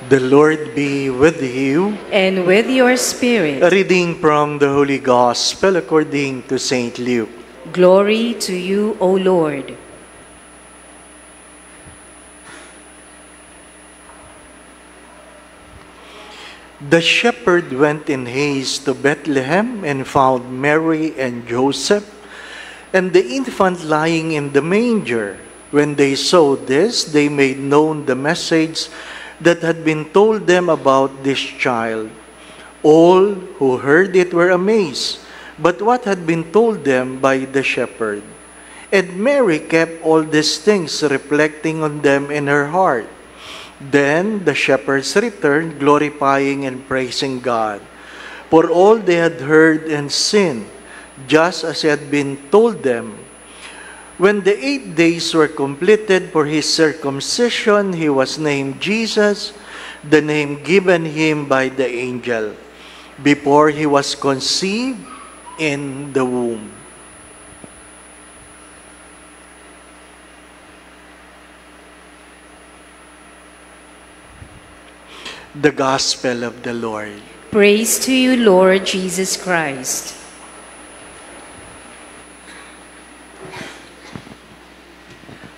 The Lord be with you. And with your spirit. A reading from the Holy Gospel according to St. Luke. Glory to you, O Lord. The shepherd went in haste to Bethlehem and found Mary and Joseph and the infant lying in the manger. When they saw this, they made known the message that had been told them about this child. All who heard it were amazed, but what had been told them by the shepherd. And Mary kept all these things, reflecting on them in her heart. Then the shepherds returned, glorifying and praising God for all they had heard and seen, just as had been told them. When the 8 days were completed for his circumcision, he was named Jesus, the name given him by the angel, before he was conceived in the womb. The Gospel of the Lord. Praise to you, Lord Jesus Christ.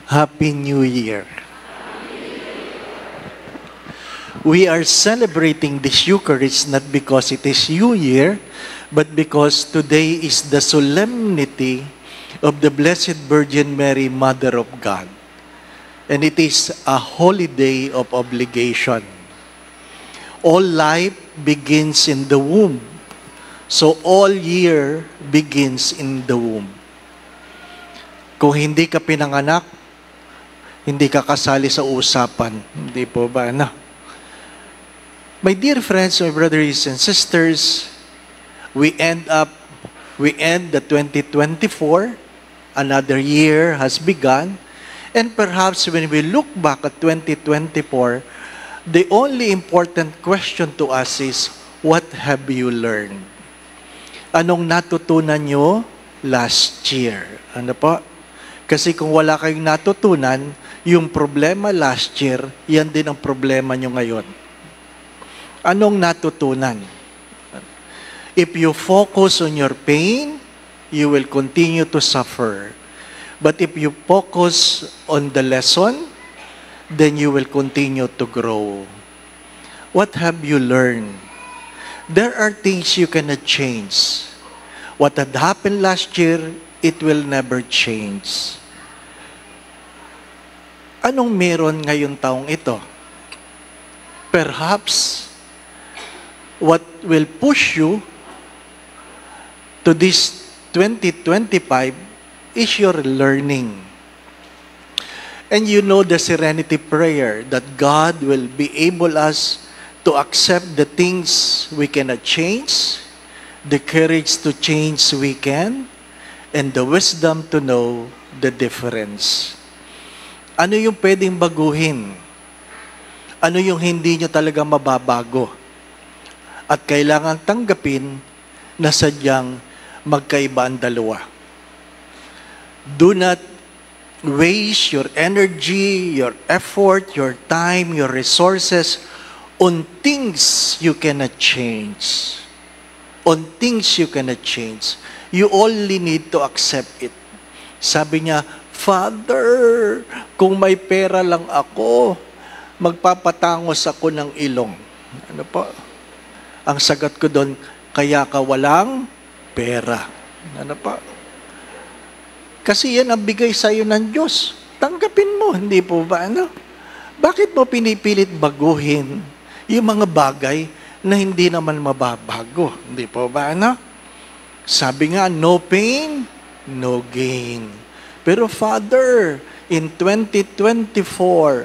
Happy New Year. We are celebrating this Eucharist not because it is New Year, but because today is the solemnity of the Blessed Virgin Mary, Mother of God. And it is a holiday of obligation. All life begins in the womb. So all year begins in the womb. Kung hindi ka pinanganak, hindi ka kasali sa usapan. Hindi po ba, no? My dear friends, my brothers and sisters, we end the 2024. Another year has begun. And perhaps when we look back at 2024, the only important question to us is, what have you learned? Anong natutunan nyo last year? Ano po? Kasi kung wala kayong natutunan, yung problema last year, yan din ang problema nyo ngayon. Anong natutunan? If you focus on your pain, you will continue to suffer. But if you focus on the lesson, then you will continue to grow. What have you learned? There are things you cannot change. What had happened last year, it will never change. Anong meron ngayong taong ito? Perhaps, what will push you to this 2025 is your learning. And you know the serenity prayer that God will be able us to accept the things we cannot change, the courage to change we can, and the wisdom to know the difference. Ano yung pwedeng baguhin? Ano yung hindi nyo talaga mababago? At kailangan tanggapin na sadyang magkaiba ang dalawa. Do not waste your energy, your effort, your time, your resources on things you cannot change. On things you cannot change. You only need to accept it. Sabi niya, Father, kung may pera lang ako, magpapatangos ako ng ilong. Ano po? Ang sagot ko doon, kaya ka walang pera. Ano po? Kasi yan ang bigay sa iyo ng Diyos. Tanggapin mo, hindi po ba? Ano? Bakit mo pinipilit baguhin yung mga bagay na hindi naman mababago? Hindi po ba? Ano? Sabi nga, no pain, no gain. Pero Father, in 2024,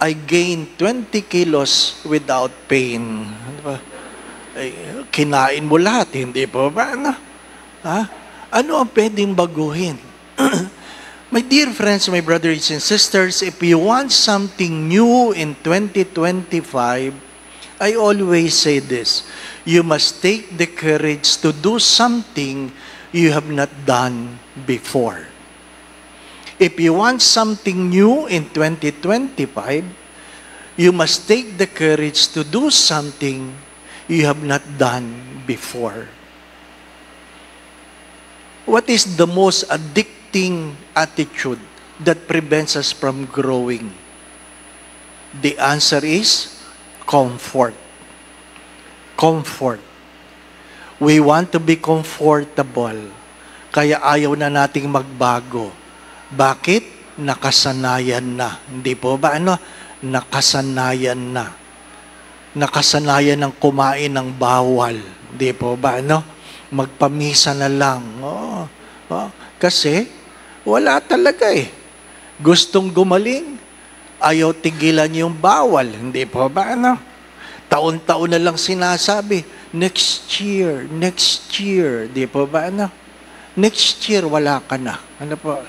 I gained 20 kilos without pain. Ay, kinain mo lahat, hindi po ba? Ano? Ha? Ano ang pwedeng baguhin? My dear friends, my brothers and sisters, if you want something new in 2025, I always say this, you must take the courage to do something you have not done before. If you want something new in 2025, You must take the courage to do something you have not done before. What is the most addicting attitude that prevents us from growing? The answer is comfort. Comfort. We want to be comfortable. Kaya ayaw na nating magbago. Bakit? Nakasanayan na. Hindi po ba? Nakasanayan na. Nakasanayan ng kumain ng bawal. Hindi po ba? Magpamisa na lang. Kasi, wala talaga eh. Gustong gumaling, ayaw tigilan yung bawal. Hindi po ba? Taon-taon na lang sinasabi, next year. Di po ba? Next year, wala ka na. Ano po?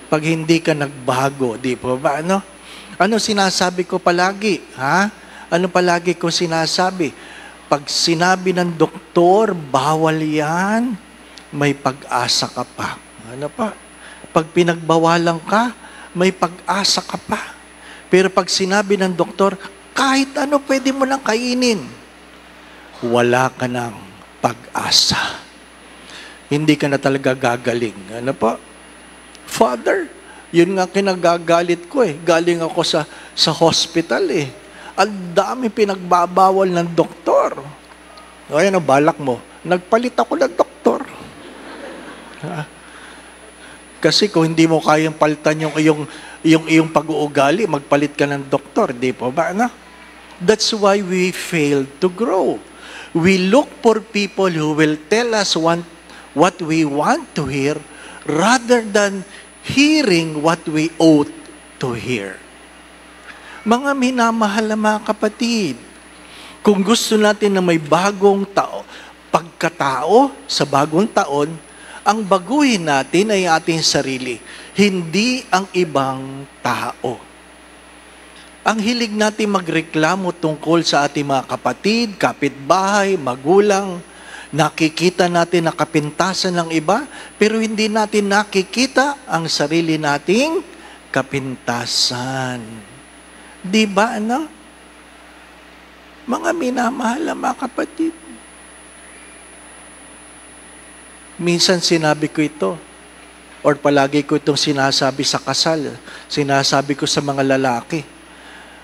Pag hindi ka nagbago, di po ba? Ano sinasabi ko palagi? Ha? Ano palagi ko sinasabi? Pag sinabi ng doktor, bawal yan, may pag-asa ka pa. Ano pa? Pag pinagbawalan ka, may pag-asa ka pa. Pero pag sinabi ng doktor, kahit ano pwede mo nang kainin, wala ka ng pag-asa. Hindi ka na talaga gagaling. Ano po? Father, yun nga kinagagalit ko eh. Galing ako sa hospital eh. Ang dami pinagbabawal ng doktor. Ayan ang balak mo. Nagpalit ako ng doktor. Kasi kung hindi mo kayang palitan yung pag-uugali, magpalit ka ng doktor. Di po ba? That's why we fail to grow. We look for people who will tell us what we want to hear rather than hearing what we ought to hear. Mga minamahal na mga kapatid, kung gusto natin na may bagong pagkatao sa bagong taon, ang baguhin natin ay ating sarili, hindi ang ibang tao. Ang hilig natin magreklamo tungkol sa ating mga kapatid, kapitbahay, magulang, nakikita natin na kapintasan ng iba, pero hindi natin nakikita ang sarili nating kapintasan. Di ba, Mga minamahal na mga kapatid. Minsan sinabi ko ito, or palagi ko itong sinasabi sa kasal, sinasabi ko sa mga lalaki,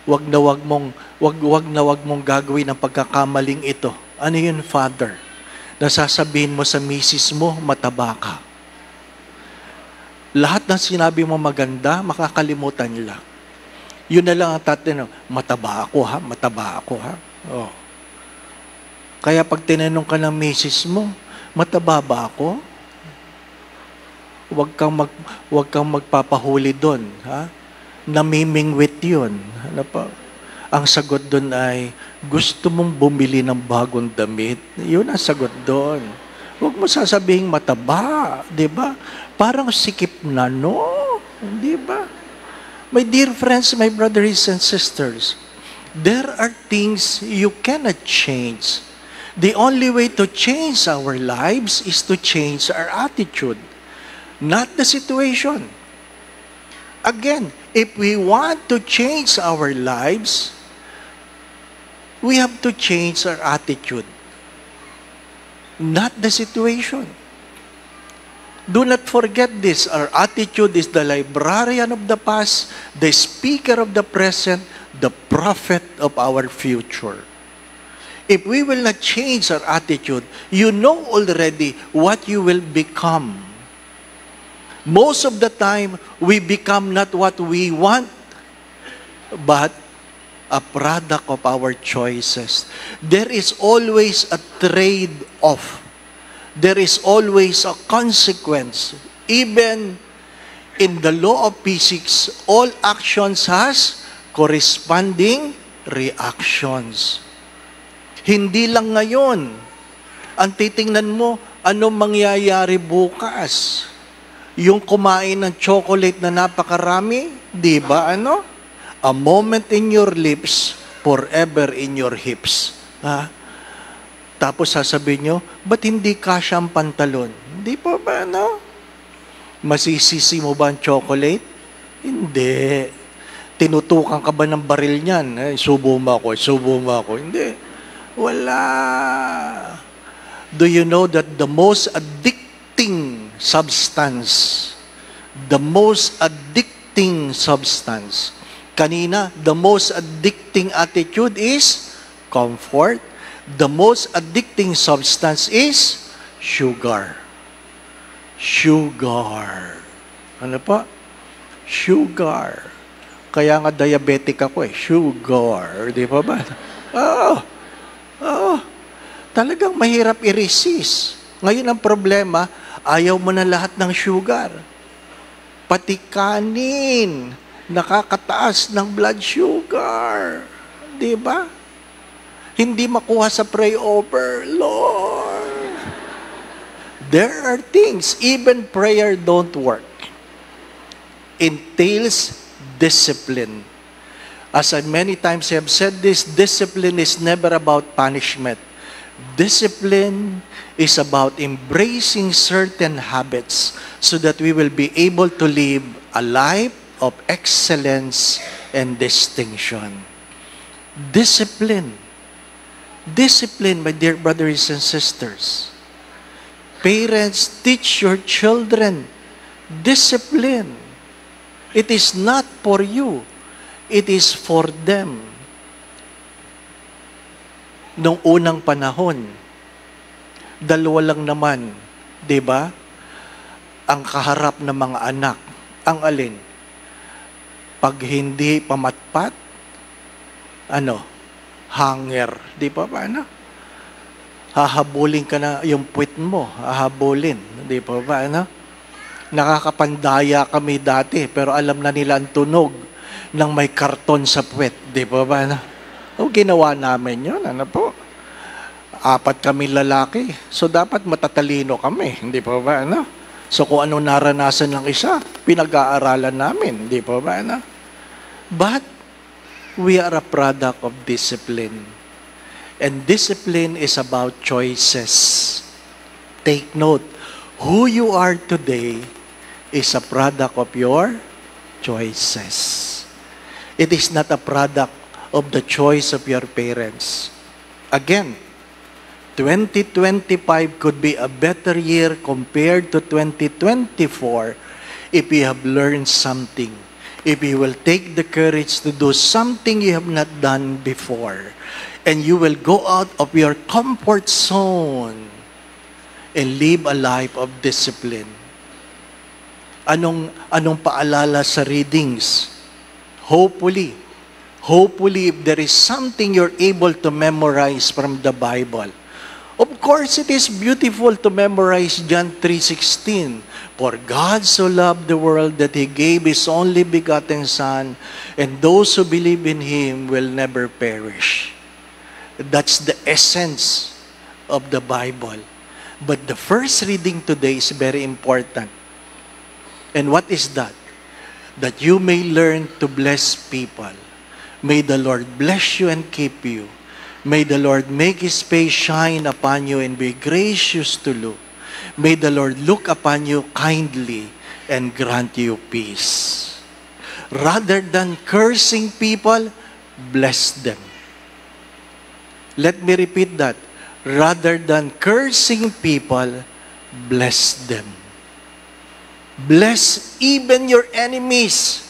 wag na wag mong gagawin ang pagkakamaling ito. Ano yun, Father? Nasasabihin mo sa misis mo, mataba ka. Lahat ng sinabi mo maganda, makakalimutan nila. Yun na lang ang tatanong, mataba ako ha? Oh. Kaya pag tinanong ka ng misis mo, mataba ba ako? Huwag kang magpapahuli doon, ha? Namimingwit yun. Ano pa? Ang sagot doon ay, gusto mong bumili ng bagong damit? Yun ang sagot doon. Huwag mo sasabihing mataba, di ba? Parang sikip na, no? Di ba? My dear friends, my brothers and sisters, there are things you cannot change. The only way to change our lives is to change our attitude, not the situation. Again, if we want to change our lives, we have to change our attitude, not the situation. Do not forget this. Our attitude is the librarian of the past, the speaker of the present, the prophet of our future. If we will not change our attitude, you know already what you will become. Most of the time, we become not what we want, but a product of our choices. There is always a trade-off. There is always a consequence. Even in the law of physics, all actions has corresponding reactions. Hindi lang ngayon. Ang titingnan mo, ano mangyayari bukas? Yung kumain ng chocolate na napakarami, di ba A moment in your lips, forever in your hips. Ha? Tapos sasabihin nyo, ba't hindi kasya ang pantalon? Hindi pa ba, Masisisi mo ba ang chocolate? Hindi. Tinutukan ka ba ng baril niyan? Subo mo ako, subo mo ako. Hindi. Wala. Do you know that the most addicting substance, kanina, the most addicting attitude is comfort. The most addicting substance is sugar. Sugar. Ano pa? Sugar. Kaya nga diabetic ako Sugar. Di ba ba? Talagang mahirap i-resist. Ngayon ang problema, ayaw mo na lahat ng sugar. Pati kanin, nakakataas ng blood sugar. Di ba? Hindi makuha sa pray over, Lord. There are things, even prayer don't work. Entails discipline. As I many times have said this, discipline is never about punishment. Discipline is about embracing certain habits so that we will be able to live a life of excellence and distinction. Discipline. Discipline, my dear brothers and sisters. Parents, teach your children discipline. It is not for you. It is for them. Noong unang panahon, dalawa lang naman, di ba? Ang kaharap ng mga anak, ang alin? Pag hindi pamatpat, hanger. Di ba ba, Hahabulin ka na yung puwit mo. Hahabulin. Di ba ba, Nakakapandaya kami dati, pero alam na nila ang tunog ng may karton sa puwet. Di ba ba, O, ginawa namin yun, 4 kami lalaki. So, dapat matatalino kami. Hindi pa ba, So, kung ano naranasan ng isa, pinag-aaralan namin. Hindi pa ba, But, we are a product of discipline. And discipline is about choices. Take note, who you are today is a product of your choices. It is not a product of the choice of your parents. Again, 2025 could be a better year compared to 2024 if you have learned something. If you will take the courage to do something you have not done before. And you will go out of your comfort zone and live a life of discipline. Anong paalala sa readings? Hopefully, if there is something you're able to memorize from the Bible. Of course, it is beautiful to memorize John 3:16. For God so loved the world that He gave His only begotten Son, and those who believe in Him will never perish. That's the essence of the Bible. But the first reading today is very important. And what is that? That you may learn to bless people. May the Lord bless you and keep you. May the Lord make His face shine upon you and be gracious to you. May the Lord look upon you kindly and grant you peace. Rather than cursing people, bless them. Let me repeat that. Rather than cursing people, bless them. Bless even your enemies.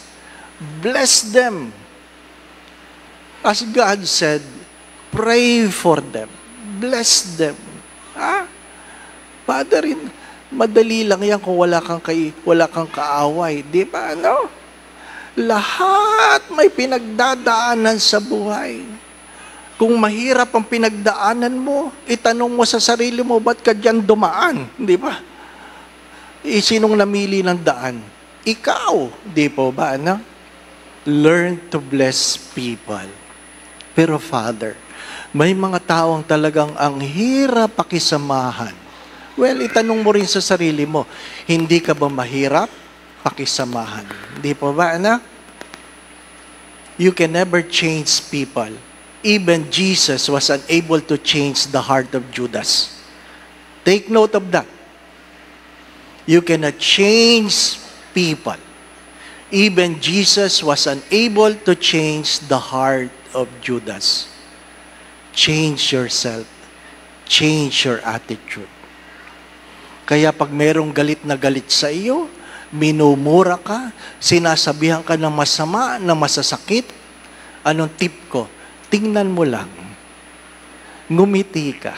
Bless them. As God said, pray for them. Bless them. Father, madali lang yan kung wala kang kaaway. Di ba, Lahat may pinagdadaanan sa buhay. Kung mahirap ang pinagdaanan mo, itanong mo sa sarili mo, ba't ka dyan dumaan? Di ba? Sinong namili ng daan? Ikaw. Di po ba, Learn to bless people. Pero Father, may mga taong talagang ang hirap pakisamahan. Well, itanong mo rin sa sarili mo, hindi ka ba mahirap pakisamahan? Di po ba, You can never change people. Even Jesus was unable to change the heart of Judas. Take note of that. You cannot change people. Even Jesus was unable to change the heart of Judas. Change yourself. Change your attitude. Kaya pag merong galit na galit sa iyo, minumura ka, sinasabihan ka ng masama, na masasakit, anong tip ko? Tingnan mo lang. Ngumiti ka.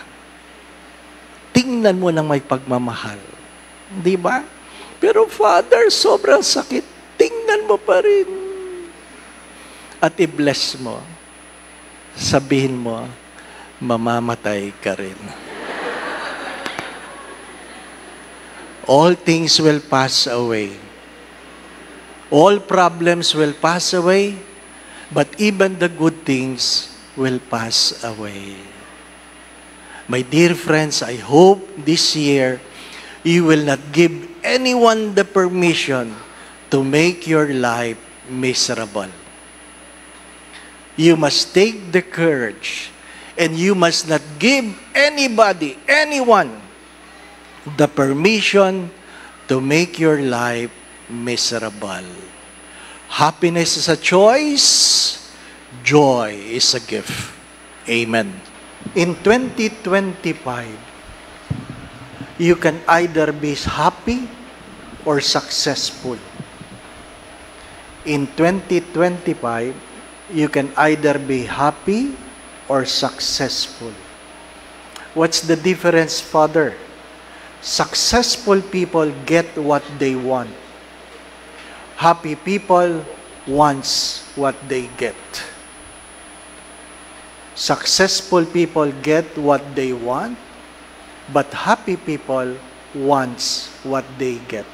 Tingnan mo ng may pagmamahal. Di ba? Pero Father, sobrang sakit. Tingnan mo pa rin. At i-bless mo. Sabihin mo, mamamatay ka rin. All things will pass away. All problems will pass away, but even the good things will pass away. My dear friends, I hope this year you will not give anyone the permission to make your life miserable. You must take the courage, and you must not give anybody, anyone, the permission to make your life miserable. Happiness is a choice. Joy is a gift. Amen. In 2025, you can either be happy or successful. In 2025, you can either be happy or successful. What's the difference, Father? Successful people get what they want. Happy people wants what they get. Successful people get what they want, but happy people wants what they get.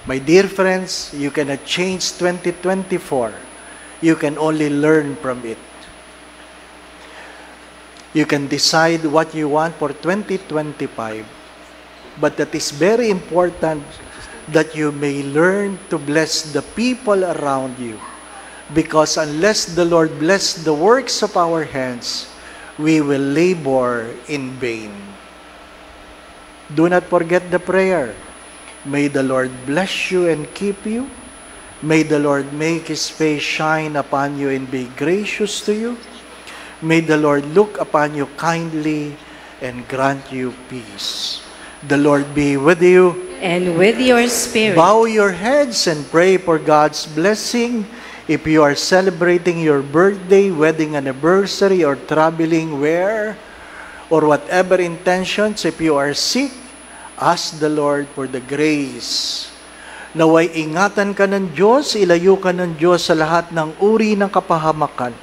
My dear friends, you cannot change 2024. You can only learn from it. You can decide what you want for 2025. But that is very important that you may learn to bless the people around you. Because unless the Lord bless the works of our hands, we will labor in vain. Do not forget the prayer. May the Lord bless you and keep you. May the Lord make His face shine upon you and be gracious to you. May the Lord look upon you kindly and grant you peace. The Lord be with you. And with your spirit. Bow your heads and pray for God's blessing. If you are celebrating your birthday, wedding anniversary, or traveling where, or whatever intentions, if you are sick, ask the Lord for the grace. Naway ingatan ka ng Diyos, ilayo ka ng Diyos sa lahat ng uri ng kapahamakan.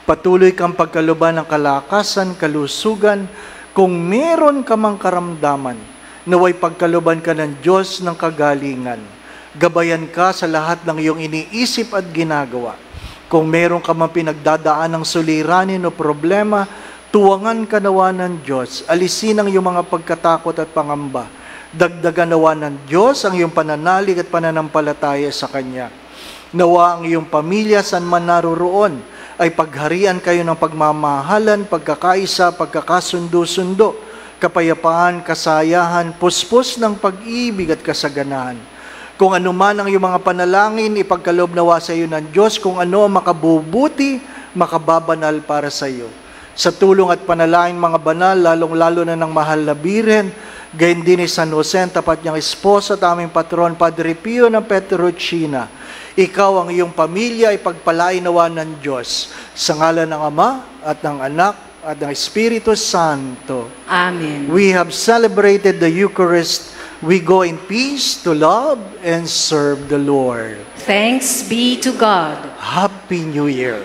Patuloy kang pagkaluban ng kalakasan, kalusugan, kung meron ka mang karamdaman, naway pagkaluban ka ng Diyos ng kagalingan. Gabayan ka sa lahat ng iyong iniisip at ginagawa. Kung meron ka mang pinagdadaan ng suliranin o problema, tuwangan ka nawa ng Diyos. Alisin ang iyong mga pagkatakot at pangamba. Dagdagan nawa ng Diyos ang iyong pananalig at pananampalataya sa Kanya. Nawa ang iyong pamilya saan man naroroon ay pagharian kayo ng pagmamahalan, pagkakaisa, pagkakasundo-sundo, kapayapaan, kasayahan, puspos ng pag-ibig at kasaganahan. Kung ano man ang iyong mga panalangin, ipagkaloob nawa sa iyo ng Diyos, kung ano ang makabubuti, makababanal para sa iyo. Sa tulong at panalangin mga banal, lalong-lalo na ng mahal na Birhen, gayon din ni San Jose, tapat niyang esposa at aming patron, Padre Pio ng Petrocina. Ikaw ang iyong pamilya, ipagpalain nawa ng Diyos. Sa ngalan ng Ama at ng Anak at ng Espiritu Santo. Amen. We have celebrated the Eucharist. We go in peace to love and serve the Lord. Thanks be to God. Happy New Year.